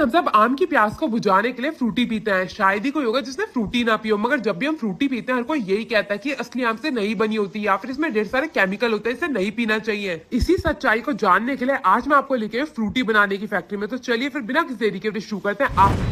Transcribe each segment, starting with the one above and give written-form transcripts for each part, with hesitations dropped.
हम सब आम की प्यास को बुझाने के लिए फ्रूटी पीते हैं। शायद ही कोई होगा जिसने फ्रूटी ना पियो, मगर जब भी हम फ्रूटी पीते हैं हर कोई यही कहता है कि असली आम से नहीं बनी होती या फिर इसमें ढेर सारे केमिकल होते हैं, इसे नहीं पीना चाहिए। इसी सच्चाई को जानने के लिए आज मैं आपको लेके फ्रूटी बनाने की फैक्ट्री में। तो चलिए फिर बिना किसी देरी के शुरू करते हैं। आप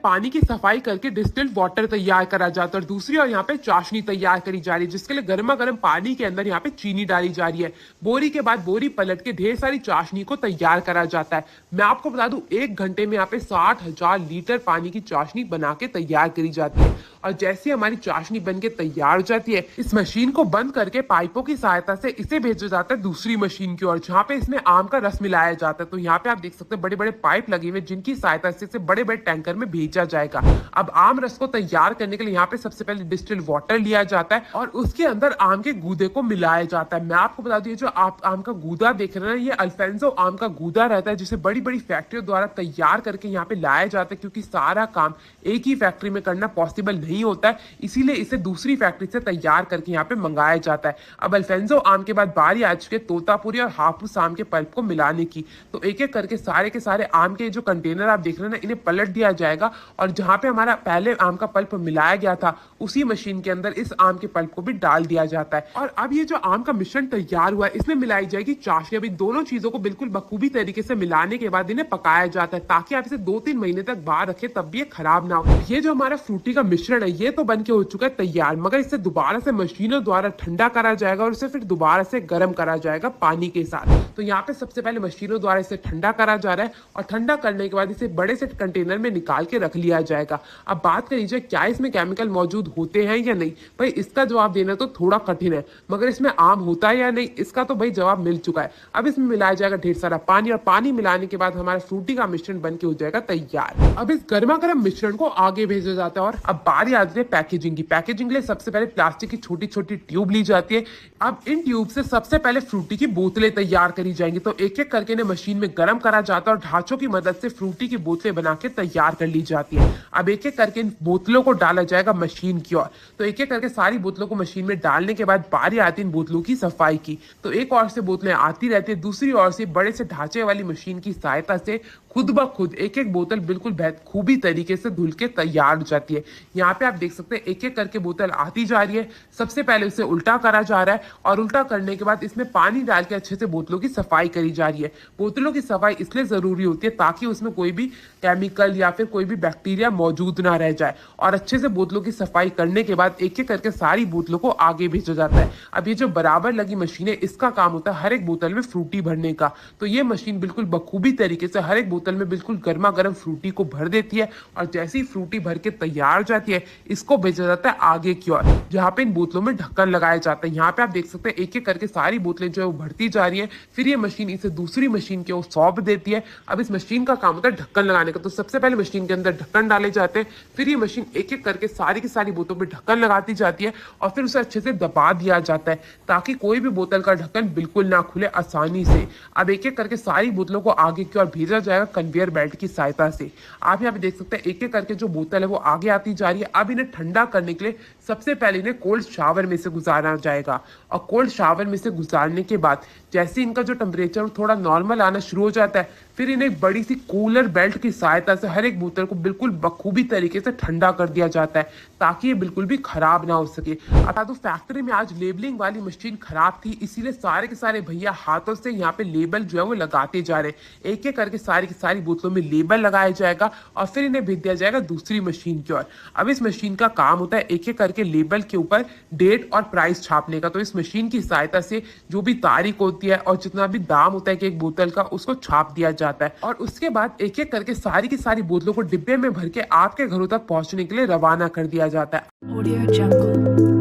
पानी की सफाई करके डिस्टिल्ड वाटर तैयार करा जाता है और दूसरी ओर यहाँ पे चाशनी तैयार करी जा रही है, जिसके लिए गर्मा गर्म पानी के अंदर यहाँ पे चीनी डाली जा रही है। बोरी के बाद बोरी पलट के ढेर सारी चाशनी को तैयार करा जाता है। मैं आपको बता दूं, 1 घंटे में यहाँ पे 60,000 लीटर पानी की चाशनी बना के तैयार करी जाती है। और जैसे हमारी चाशनी बन के तैयार हो जाती है, इस मशीन को बंद करके पाइपों की सहायता से इसे भेजा जाता है दूसरी मशीन की ओर, जहाँ पे इसमें आम का रस मिलाया जाता है। तो यहाँ पे आप देख सकते हैं बड़े बड़े पाइप लगे हुए, जिनकी सहायता से इसे बड़े बड़े टैंकर में भेजा जाएगा। अब आम रस को तैयार करने के लिए यहाँ पे सबसे पहले डिस्टिल्ड वाटर लिया जाता है और उसके अंदर आम के गूदे को मिलाया जाता है। मैं आपको बता दूं, जो आप आम का गूदा देख रहे हैं, ये अल्फेंसो आम का गूदा रहता है, जिसे बड़ी बड़ी फैक्ट्रियों द्वारा तैयार करके यहाँ पे लाया जाता है, क्योंकि सारा काम एक ही फैक्ट्री में करना पॉसिबल नहीं होता है, इसीलिए इसे दूसरी फैक्ट्री से तैयार करके यहाँ पे मंगाया जाता है। अब अल्फेंसो आम के बाद बारी आ चुकी है तोतापुरी और हापुस आम के पल्प को मिलाने की। तो एक एक करके सारे के सारे आम के जो कंटेनर आप देख रहे हैं ना, इन्हें पलट दिया जाएगा और जहाँ पे हमारा पहले आम का पल्प मिलाया गया था, उसी मशीन के अंदर इस आम के पल्प को भी डाल दिया जाता है। और अब ये जो आम का मिश्रण तैयार हुआ है, इसमें मिलाई जाएगी चाशनी। अभी दोनों चीजों को बिल्कुल बखूबी तरीके से मिलाने के बाद इन्हें पकाया जाता है, ताकि आप इसे 2-3 महीने तक बाहर रखें, तब भी ये खराब ना हो। ये जो हमारा फ्रूटी का मिश्रण है, ये तो बन के हो चुका है तैयार, मगर इसे दोबारा से मशीनों द्वारा ठंडा करा जाएगा और इसे फिर दोबारा से गर्म करा जाएगा पानी के साथ। तो यहाँ पे सबसे पहले मशीनों द्वारा इसे ठंडा करा जा रहा है और ठंडा करने के बाद इसे बड़े से कंटेनर में निकाल के रख लिया जाएगा। अब बात कर लीजिए, क्या इसमें केमिकल मौजूद होते हैं या नहीं? भाई इसका जवाब देना तो थोड़ा कठिन है, मगर इसमें आम होता है या नहीं, इसका तो भाई जवाब मिल चुका है। अब इसमें मिलाया जाएगा ढेर सारा पानी और पानी मिलाने के बाद हमारा फ्रूटी का मिश्रण बन के हो जाएगा तैयार। अब इस गर्मा गर्म मिश्रण को आगे भेजा जाता है और अब बारी आती है पैकेजिंग की। पैकेजिंग के लिए सबसे पहले प्लास्टिक की छोटी छोटी ट्यूब ली जाती है। अब इन ट्यूब से सबसे पहले फ्रूटी की बोतलें तैयार करी जाएंगी। तो एक एक करके इन्हें मशीन में गर्म करा जाता है और ढांचों की मदद से फ्रूटी की बोतलें बना के तैयार कर ली जाती है। अब एक एक करके इन बोतलों को डाला जाएगा मशीन की ओर। तो एक एक करके सारी बोतलों को मशीन में डालने के बाद बारी आती है इन बोतलों की सफाई की। तो एक ओर से बोतलें आती रहती है, दूसरी ओर से बड़े से ढांचे वाली मशीन की सहायता से खुद ब खुद एक एक बोतल बिल्कुल खूबी तरीके से धुल के तैयार हो जाती है। यहाँ पे आप देख सकते हैं एक एक करके बोतल आती जा रही है। सबसे पहले उसे उल्टा करा जा रहा है और उल्टा करने के बाद इसमें पानी डाल के अच्छे से बोतलों की सफाई करी जा रही है। बोतलों की सफाई इसलिए जरूरी होती है ताकि उसमें कोई भी केमिकल या फिर कोई भी बैक्टीरिया मौजूद ना रह जाए। और अच्छे से बोतलों की सफाई करने के बाद एक एक करके सारी बोतलों को आगे भेजा जाता है। अब ये जो बराबर लगी मशीन है, इसका काम होता है हर एक बोतल में फ्रूटी भरने का। तो ये मशीन बिल्कुल बखूबी तरीके से हर एक बोतल में बिल्कुल गर्मा गर्म फ्रूटी को भर देती है और जैसी फ्रूटी भर के तैयार हो जाती है, इसको भेजा जाता है आगे की ओर, जहाँ पे इन बोतलों में ढक्कन लगाया जाता है। यहाँ पे आप देख सकते हैं एक एक करके सारी बोतलें जो है वो भरती जा रही है। फिर ये मशीन इसे दूसरी मशीन के ओर सौंप देती है। अब इस मशीन का काम होता है ढक्कन लगाने का। तो सबसे पहले मशीन के अंदर ढक्कन डाले जाते हैं, फिर ये मशीन एक एक करके सारी की सारी बोतलों में ढक्कन लगाती जाती है और फिर उसे अच्छे से दबा दिया जाता है, ताकि कोई भी बोतल का ढक्कन बिल्कुल ना खुले आसानी से। अब एक एक करके सारी बोतलों को आगे की ओर भेजा जाएगा कन्वेयर बेल्ट की सहायता से। आप यहाँ पे देख सकते हैं एक एक करके जो बोतल है वो आगे आती जा रही है। अब इन्हें ठंडा करने के लिए सबसे पहले इन्हें कोल्ड शावर में से गुजारा जाएगा और कोल्ड शावर में से गुजारने के बाद जैसे इनका जो टेम्परेचर थोड़ा नॉर्मल आना शुरू हो जाता है, फिर इन्हें एक बड़ी सी कूलर बेल्ट की सहायता से हर एक बोतल को बिल्कुल बखूबी तरीके से ठंडा कर दिया जाता है, ताकि ये बिल्कुल भी खराब ना हो सके। बता दो, फैक्ट्री में आज लेबलिंग वाली मशीन खराब थी, इसीलिए सारे के सारे भैया हाथों से यहाँ पे लेबल जो है वो लगाते जा रहे हैं। एक एक करके सारी की सारी बोतलों में लेबल लगाया जाएगा और फिर इन्हें भेज दिया जाएगा दूसरी मशीन की ओर। अब इस मशीन का काम होता है एक एक करके लेबल के ऊपर डेट और प्राइस छापने का। तो इस मशीन की सहायता से जो भी तारीख होती है और जितना भी दाम होता है कि एक बोतल का, उसको छाप दिया जाता है और उसके बाद एक एक करके सारी की सारी बोतलों को डिब्बे में भर के आपके घरों तक पहुंचने के लिए रवाना कर दिया जाता है।